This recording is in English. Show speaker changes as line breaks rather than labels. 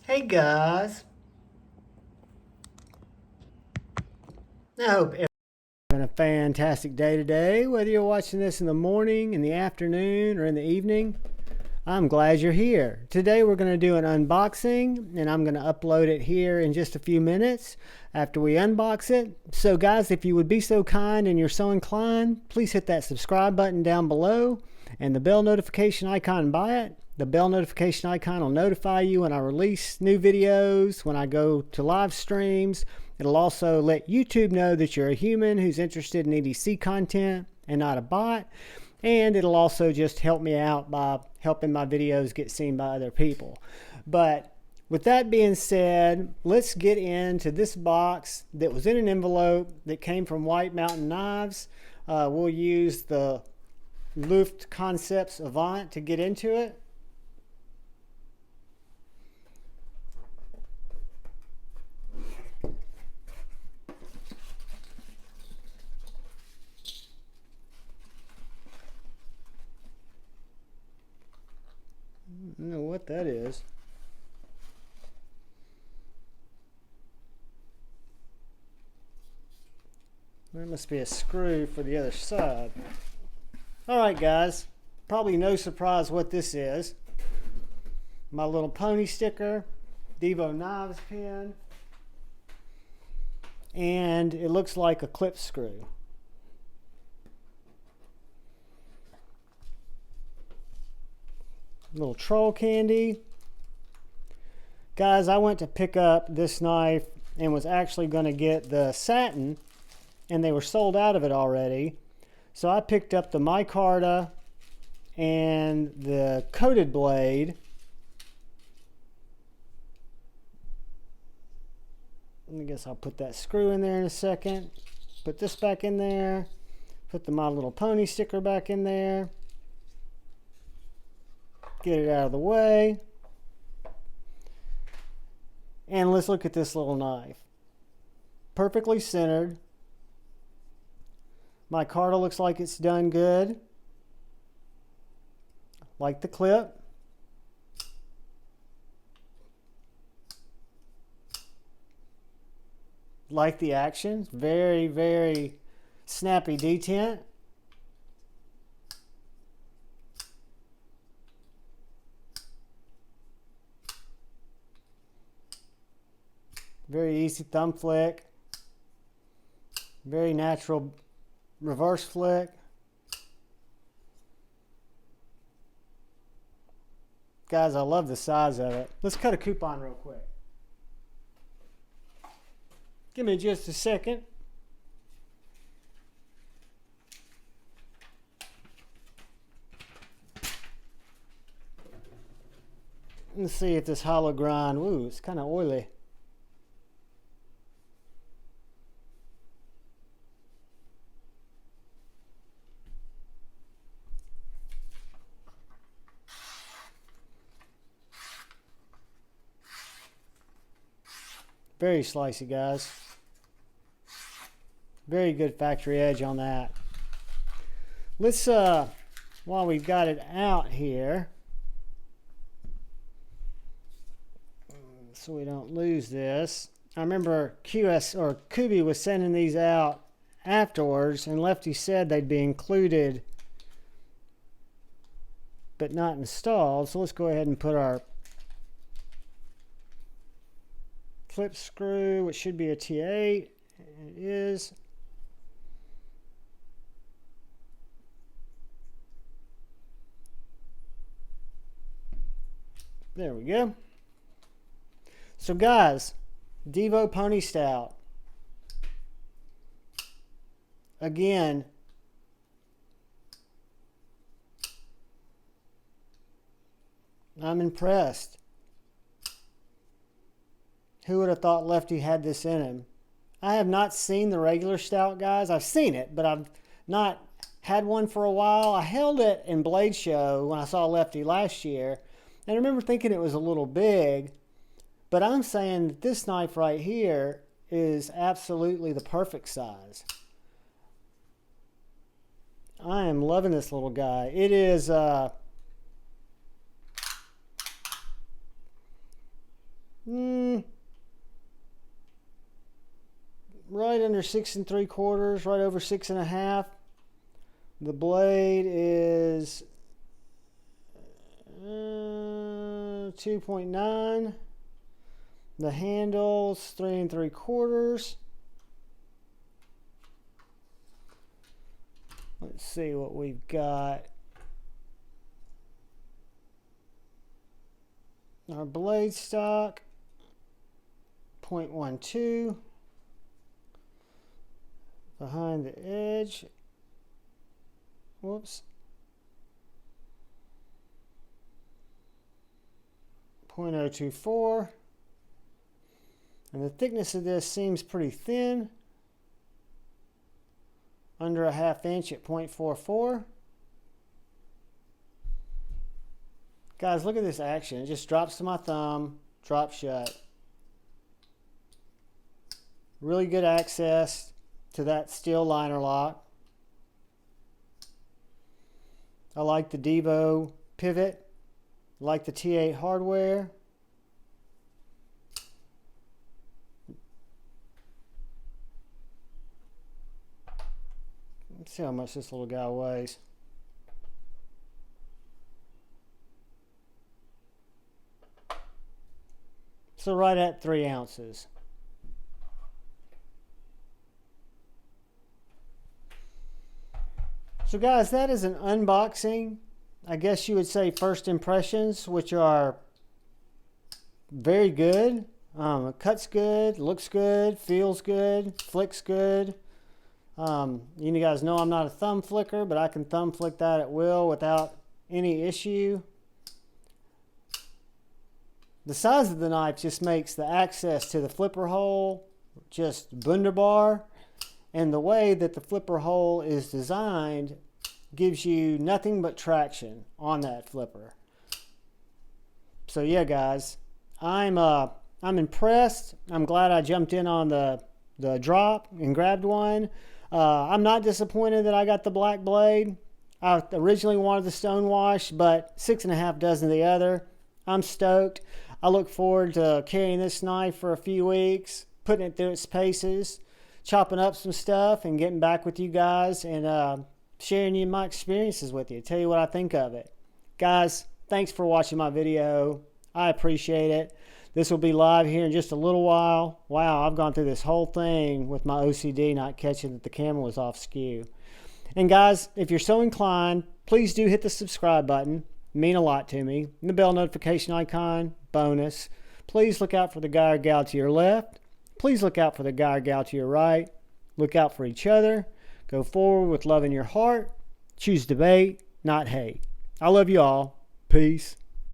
Hey guys, I hope everyone's having a fantastic day today. Whether you're watching this in the morning, in the afternoon, or in the evening, I'm glad you're here. Today we're going to do an unboxing and I'm going to upload it here in just a few minutes after we unbox it. So guys, if you would be so kind and you're so inclined, please hit that subscribe button down below and the bell notification icon by it. The bell notification icon will notify you when I release new videos, when I go to live streams. It'll also let YouTube know that you're a human who's interested in EDC content and not a bot. And it'll also just help me out by helping my videos get seen by other people. But with that being said, let's get into this box that was in an envelope that came from White Mountain Knives. We'll use the Luft Concepts Avant to get into it. I don't know what that is. There must be a screw for the other side. Alright guys, probably no surprise what this is. My little pony sticker, DIVO knives pin, and it looks like a clip screw. Little troll candy. Guys, I went to pick up this knife and was actually going to get the satin, and they were sold out of it already. So I picked up the micarta and the coated blade. I guess I'll put that screw in there in a second. Put this back in there. Put the My Little Pony sticker back in there. Get it out of the way. And let's look at this little knife. Perfectly centered. Micarta looks like it's done good. Like the clip. Like the action. Very, very snappy detent. Very easy thumb flick. Very natural reverse flick. Guys, I love the size of it. Let's cut a coupon real quick. Give me just a second. Let's see if this hollow grind, ooh, it's kind of oily. Very slicey, guys. Very good factory edge on that. Let's, while we've got it out here, so we don't lose this. I remember QS or Kubi was sending these out afterwards, and Lefty said they'd be included but not installed. So let's go ahead and put our clip screw, which should be a T8. It is. There we go. So guys, DIVO Pony Stout. Again, I'm impressed. Who would have thought Lefty had this in him? I have not seen the regular stout, guys. I've seen it, but I've not had one for a while. I held it in Blade Show when I saw Lefty last year, and I remember thinking it was a little big, but I'm saying that this knife right here is absolutely the perfect size. I am loving this little guy. It is Right under 6 3/4, right over 6.5. The blade is 2.9. The handle's 3 3/4. Let's see what we've got. Our blade stock, 0.12. Behind the edge, whoops, 0.024. And the thickness of this seems pretty thin, under a 1/2 inch at 0.44. Guys, look at this action. It just drops to my thumb, drops shut. Really good access to that steel liner lock. I like the DIVO pivot. I like the T8 hardware. Let's see how much this little guy weighs. So right at 3 ounces. So guys, that is an unboxing. I guess you would say first impressions, which are very good. It cuts good, looks good, feels good, flicks good. You guys know I'm not a thumb flicker, but I can thumb flick that at will without any issue. The size of the knife just makes the access to the flipper hole just wunderbar. And the way that the flipper hole is designed gives you nothing but traction on that flipper. So yeah, guys, I'm impressed. I'm glad I jumped in on the drop and grabbed one. I'm not disappointed that I got the black blade. I originally wanted the Stonewash, but 6.5 dozen the other. I'm stoked. I look forward to carrying this knife for a few weeks, putting it through its paces, chopping up some stuff, and getting back with you guys and sharing my experiences with you. Tell you what I think of it. Guys, thanks for watching my video. I appreciate it. This will be live here in just a little while. Wow, I've gone through this whole thing with my OCD not catching that the camera was off skew. And guys, if you're so inclined, please do hit the subscribe button. It means a lot to me. And the bell notification icon, bonus. Please look out for the guy or gal to your left. Please look out for the guy or gal to your right. Look out for each other. Go forward with love in your heart. Choose debate, not hate. I love you all. Peace.